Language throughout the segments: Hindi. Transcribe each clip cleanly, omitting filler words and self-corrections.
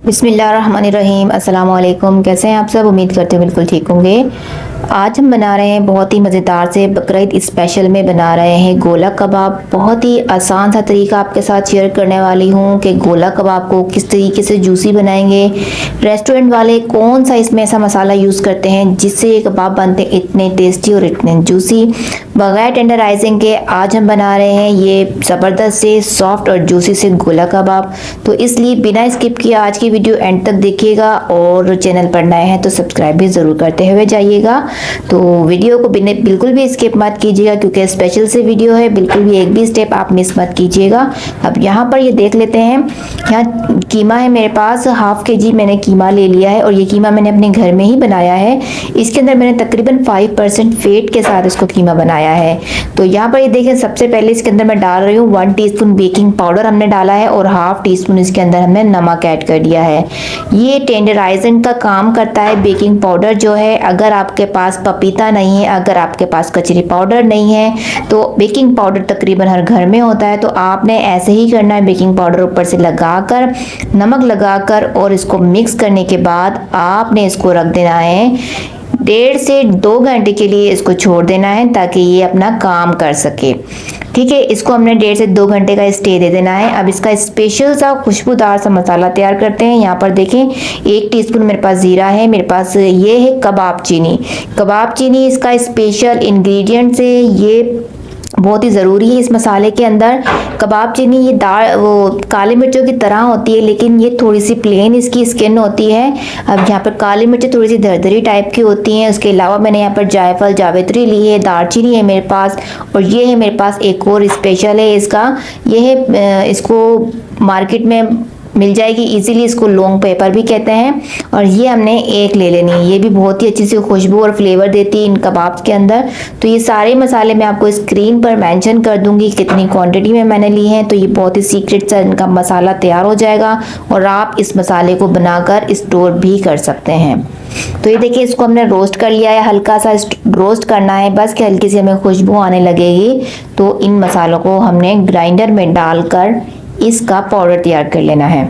बिस्मिल्लाहिर्रहमानिर्रहीम। अस्सलाम वालेकुम। कैसे हैं आप सब? उम्मीद करते हैं बिल्कुल ठीक होंगे। आज हम बना रहे हैं बहुत ही मज़ेदार से बकरीद स्पेशल में बना रहे हैं गोला कबाब। बहुत ही आसान सा तरीका आपके साथ शेयर करने वाली हूँ कि गोला कबाब को किस तरीके से जूसी बनाएंगे। रेस्टोरेंट वाले कौन सा इसमें ऐसा मसाला यूज़ करते हैं जिससे ये कबाब बनते हैं इतने टेस्टी और इतने जूसी, बगैर टेंडराइजिंग के आज हम बना रहे हैं ये ज़बरदस्त से सॉफ्ट और जूसी से गोला कबाब। तो इसलिए बिना स्किप किए आज की वीडियो एंड तक देखिएगा और चैनल पर नए हैं तो सब्सक्राइब भी ज़रूर करते हुए जाइएगा। तो वीडियो को बिल्कुल भी स्किप मत कीजिएगा क्योंकि स्पेशल से वीडियो है, बिल्कुल भी एक भी स्टेप आप मिस मत कीजिएगा। अब यहाँ पर ये देख लेते हैं, यहाँ कीमा है मेरे पास, हाफ के-जी मैंने कीमा ले लिया है और ये कीमा मैंने अपने घर में ही बनाया है। इसके अंदर मैंने तकरीबन 5% फेट के साथ इसको कीमा बनाया है। तो यहाँ पर ये देखें, सबसे पहले इसके अंदर मैं डाल रही हूँ 1 टीस्पून बेकिंग पाउडर हमने डाला है और हाफ टी-स्पून इसके अंदर हमने नमक ऐड कर दिया है। ये टेंडराइजिंग का काम करता है बेकिंग पाउडर जो है। अगर आपके पास पपीता नहीं है, अगर आपके पास कचरी पाउडर नहीं है तो बेकिंग पाउडर तकरीबन हर घर में होता है। तो आपने ऐसे ही करना है, बेकिंग पाउडर ऊपर से लगाकर, नमक लगाकर और इसको मिक्स करने के बाद आपने इसको रख देना है 1.5 से 2 घंटे के लिए। इसको छोड़ देना है ताकि ये अपना काम कर सके। ठीक है, इसको हमने 1.5 से 2 घंटे का स्टे दे देना है। अब इसका स्पेशल सा खुशबूदार सा मसाला तैयार करते हैं। यहाँ पर देखें 1 टीस्पून मेरे पास जीरा है, मेरे पास ये है कबाब चीनी। कबाब चीनी इसका स्पेशल इंग्रेडिएंट्स है, ये बहुत ही ज़रूरी है इस मसाले के अंदर। कबाब चीनी ये दाल वो काली मिर्चों की तरह होती है लेकिन ये थोड़ी सी प्लेन इसकी स्किन होती है। अब यहाँ पर काली मिर्च थोड़ी सी दरदरी टाइप की होती हैं। उसके अलावा मैंने यहाँ पर जायफल जावित्री ली है, दालचीनी है मेरे पास और ये है मेरे पास एक और स्पेशल है इसका, ये है इसको मार्केट में मिल जाएगी इजीली, इसको लौंग पेपर भी कहते हैं। और ये हमने एक ले लेनी है, ये भी बहुत ही अच्छी सी खुशबू और फ्लेवर देती है इन कबाब्स के अंदर। तो ये सारे मसाले मैं आपको स्क्रीन पर मेंशन कर दूंगी कितनी क्वांटिटी में मैंने ली है। तो ये बहुत ही सीक्रेट सा इनका मसाला तैयार हो जाएगा और आप इस मसाले को बनाकर स्टोर भी कर सकते हैं। तो ये देखिए, इसको हमने रोस्ट कर लिया है, हल्का सा रोस्ट करना है बस कि हल्की सी हमें खुशबू आने लगेगी। तो इन मसालों को हमने ग्राइंडर में डालकर इसका पाउडर तैयार कर लेना है।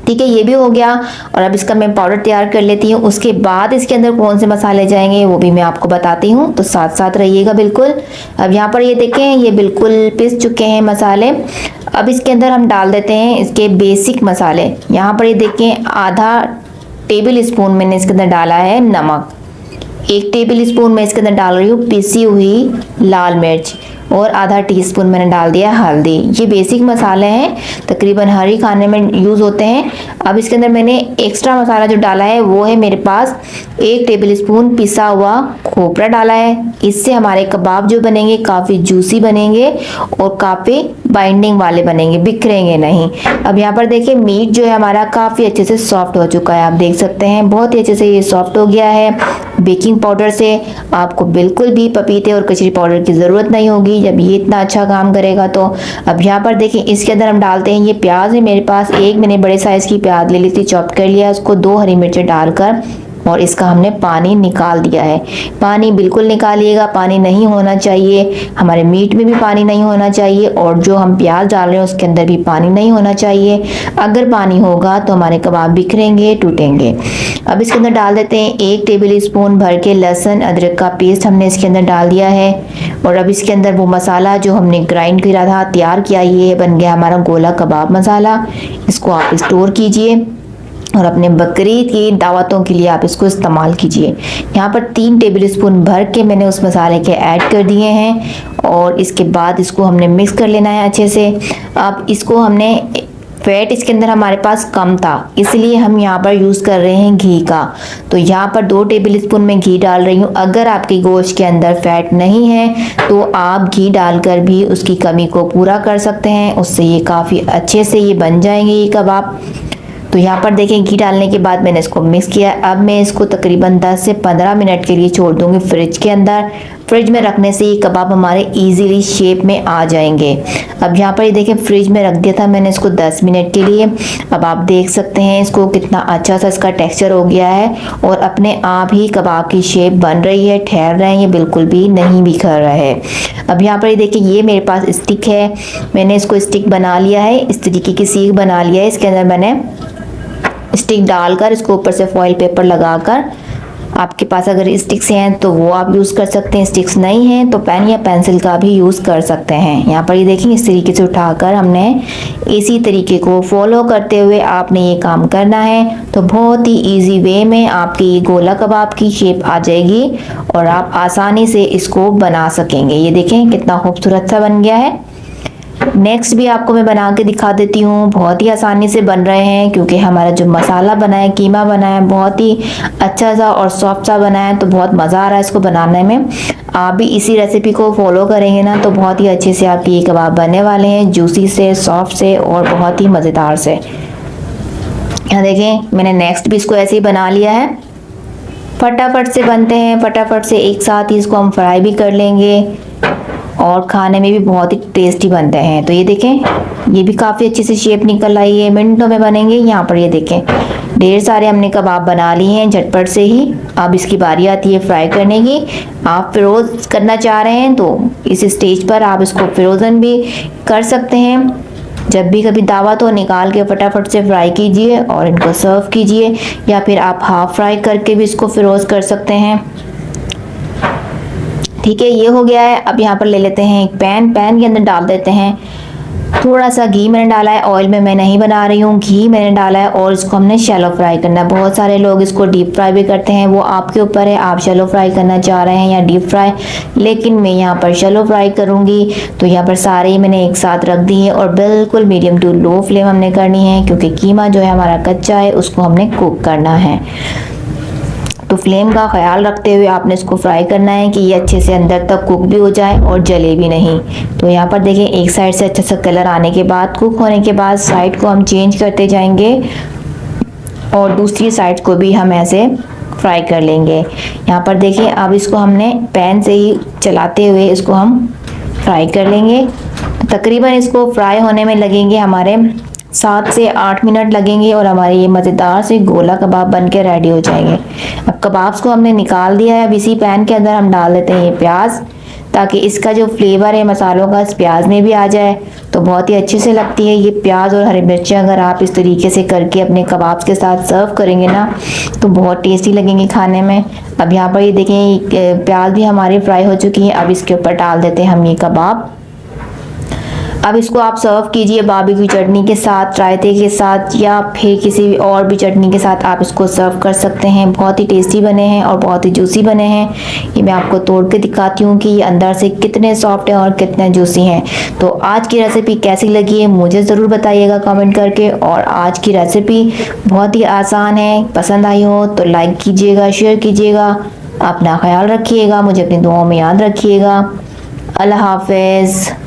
ठीक है, ये भी हो गया और अब इसका मैं पाउडर तैयार कर लेती हूँ। उसके बाद इसके अंदर कौन से मसाले जाएंगे वो भी मैं आपको बताती हूँ, तो साथ साथ रहिएगा बिल्कुल। अब यहाँ पर ये देखें, ये बिल्कुल पिस चुके हैं मसाले। अब इसके अंदर हम डाल देते हैं इसके बेसिक मसाले। यहाँ पर ये देखें, आधा टेबल स्पून मैंने इसके अंदर डाला है नमक, 1 टेबल स्पून मैं इसके अंदर डाल रही हूँ पिसी हुई लाल मिर्च और आधा टीस्पून मैंने डाल दिया हल्दी। ये बेसिक मसाले हैं, तकरीबन हर ही खाने में यूज़ होते हैं। अब इसके अंदर मैंने एक्स्ट्रा मसाला जो डाला है वो है मेरे पास 1 टेबल स्पून पिसा हुआ खोपरा डाला है। इससे हमारे कबाब जो बनेंगे काफ़ी जूसी बनेंगे और काफ़ी बाइंडिंग वाले बनेंगे, बिखरेंगे नहीं। अब यहाँ पर देखिए, मीट जो है हमारा काफ़ी अच्छे से सॉफ्ट हो चुका है, आप देख सकते हैं बहुत ही अच्छे से ये सॉफ्ट हो गया है। बेकिंग पाउडर से आपको बिल्कुल भी पपीते और कचरी पाउडर की ज़रूरत नहीं होगी जब ये इतना अच्छा काम करेगा। तो अब यहाँ पर देखिए, इसके अंदर हम डालते हैं, ये प्याज है मेरे पास, एक मैंने बड़े साइज़ की प्याज ले ली थी, चॉप कर लिया, उसको 2 हरी मिर्चें डालकर और इसका हमने पानी निकाल दिया है। पानी बिल्कुल निकालिएगा, पानी नहीं होना चाहिए, हमारे मीट में भी पानी नहीं होना चाहिए और जो हम प्याज डाल रहे हैं उसके अंदर भी पानी नहीं होना चाहिए। अगर पानी होगा तो हमारे कबाब बिखरेंगे, टूटेंगे। अब इसके अंदर डाल देते हैं 1 टेबल स्पून भर के लहसुन अदरक का पेस्ट हमने इसके अंदर डाल दिया है। और अब इसके अंदर वो मसाला जो हमने ग्राइंड किया था, तैयार किया, ये बन गया हमारा गोला कबाब मसाला। इसको आप स्टोर कीजिए और अपने बकरीद की दावतों के लिए आप इसको इस्तेमाल कीजिए। यहाँ पर 3 टेबल स्पून भर के मैंने उस मसाले के ऐड कर दिए हैं और इसके बाद इसको हमने मिक्स कर लेना है अच्छे से। अब इसको हमने फैट इसके अंदर हमारे पास कम था इसलिए हम यहाँ पर यूज़ कर रहे हैं घी का। तो यहाँ पर 2 टेबल स्पून में घी डाल रही हूँ। अगर आपके गोश्त के अंदर फैट नहीं है तो आप घी डालकर भी उसकी कमी को पूरा कर सकते हैं, उससे ये काफ़ी अच्छे से ये बन जाएंगे ये कबाब। तो यहाँ पर देखें, घी डालने के बाद मैंने इसको मिक्स किया। अब मैं इसको तकरीबन 10 से 15 मिनट के लिए छोड़ दूँगी फ्रिज के अंदर। फ्रिज में रखने से ये कबाब हमारे इजीली शेप में आ जाएंगे। अब यहाँ पर ये देखें, फ्रिज में रख दिया था मैंने इसको 10 मिनट के लिए। अब आप देख सकते हैं इसको कितना अच्छा सा इसका टेक्सचर हो गया है और अपने आप ही कबाब की शेप बन रही है, ठहर रहे हैं, ये बिल्कुल भी नहीं बिखर रहा है। अब यहाँ पर ये देखिए, ये मेरे पास स्टिक है, मैंने इसको स्टिक बना लिया है, इस तरीके की सीख बना लिया है। इसके अंदर मैंने स्टिक डालकर इसको ऊपर से फॉइल पेपर लगाकर, आपके पास अगर स्टिक्स हैं तो वो आप यूज़ कर सकते हैं, स्टिक्स नहीं हैं तो पेन या पेंसिल का भी यूज़ कर सकते हैं। यहाँ पर ये देखें, इस तरीके से उठाकर हमने इसी तरीके को फॉलो करते हुए आपने ये काम करना है। तो बहुत ही इजी वे में आपकी ये गोला कबाब की शेप आ जाएगी और आप आसानी से इसको बना सकेंगे। ये देखें कितना खूबसूरत सा बन गया है। नेक्स्ट भी आपको मैं बना के दिखा देती हूँ। बहुत ही आसानी से बन रहे हैं क्योंकि हमारा जो मसाला बना है, कीमा बना है, बहुत ही अच्छा सा और सॉफ्ट सा बना है, तो बहुत मज़ा आ रहा है इसको बनाने में। आप भी इसी रेसिपी को फॉलो करेंगे ना तो बहुत ही अच्छे से आपके ये कबाब बनने वाले हैं, जूसी से, सॉफ्ट से और बहुत ही मज़ेदार से। यहाँ देखें मैंने नेक्स्ट भी इसको ऐसे ही बना लिया है। फटाफट से बनते हैं, फटाफट से एक साथ ही इसको हम फ्राई भी कर लेंगे और खाने में भी बहुत ही टेस्टी बनते हैं। तो ये देखें ये भी काफ़ी अच्छी से शेप निकल आई है, मिनटों में बनेंगे। यहाँ पर ये देखें ढेर सारे हमने कबाब बना लिए हैं झटपट से ही। अब इसकी बारी आती है फ्राई करने की। आप फ्रोज करना चाह रहे हैं तो इस स्टेज पर आप इसको फ्रोज़न भी कर सकते हैं। जब भी कभी दावत हो निकाल के फटाफट से फ्राई कीजिए और इनको सर्व कीजिए, या फिर आप हाफ फ्राई करके भी इसको फ्रोज कर सकते हैं। ठीक है, ये हो गया है। अब यहाँ पर ले लेते हैं एक पैन के अंदर डाल देते हैं थोड़ा सा घी। मैंने डाला है, ऑयल में मैं नहीं बना रही हूँ, घी मैंने डाला है और इसको हमने शैलो फ्राई करना है। बहुत सारे लोग इसको डीप फ्राई भी करते हैं, वो आपके ऊपर है आप शैलो फ्राई करना चाह रहे हैं या डीप फ्राई, लेकिन मैं यहाँ पर शैलो फ्राई करूँगी। तो यहाँ पर सारे ही मैंने एक साथ रख दिए और बिल्कुल मीडियम टू लो फ्लेम हमने करनी है क्योंकि कीमा जो है हमारा कच्चा है, उसको हमने कुक करना है। तो फ्लेम का ख्याल रखते हुए आपने इसको फ्राई करना है कि ये अच्छे से अंदर तक कुक भी हो जाए और जले भी नहीं। तो यहाँ पर देखें एक साइड से अच्छा सा कलर आने के बाद, कुक होने के बाद साइड को हम चेंज करते जाएंगे और दूसरी साइड को भी हम ऐसे फ्राई कर लेंगे। यहाँ पर देखिए अब इसको हमने पैन से ही चलाते हुए इसको हम फ्राई कर लेंगे। तकरीबन इसको फ्राई होने में लगेंगे हमारे 7 से 8 मिनट लगेंगे और हमारे ये मज़ेदार से गोला कबाब बन के रेडी हो जाएंगे। अब कबाब्स को हमने निकाल दिया है। अब इसी पैन के अंदर हम डाल देते हैं ये प्याज, ताकि इसका जो फ्लेवर है मसालों का इस प्याज में भी आ जाए, तो बहुत ही अच्छे से लगती है ये प्याज और हरी मिर्चें। अगर आप इस तरीके से करके अपने कबाब्स के साथ सर्व करेंगे ना तो बहुत टेस्टी लगेंगे खाने में। अब यहाँ पर ये देखें प्याज भी हमारी फ्राई हो चुकी है। अब इसके ऊपर डाल देते हैं हम ये कबाब। अब इसको आप सर्व कीजिए बारबेक्यू चटनी के साथ, रायते के साथ या फिर किसी भी और भी चटनी के साथ आप इसको सर्व कर सकते हैं। बहुत ही टेस्टी बने हैं और बहुत ही जूसी बने हैं। ये मैं आपको तोड़ के दिखाती हूँ कि ये अंदर से कितने सॉफ्ट हैं और कितने जूसी हैं। तो आज की रेसिपी कैसी लगी है मुझे ज़रूर बताइएगा कमेंट करके। और आज की रेसिपी बहुत ही आसान है, पसंद आई हो तो लाइक कीजिएगा, शेयर कीजिएगा। अपना ख्याल रखिएगा, मुझे अपनी दुआओं में याद रखिएगा। अल्लाह हाफिज़।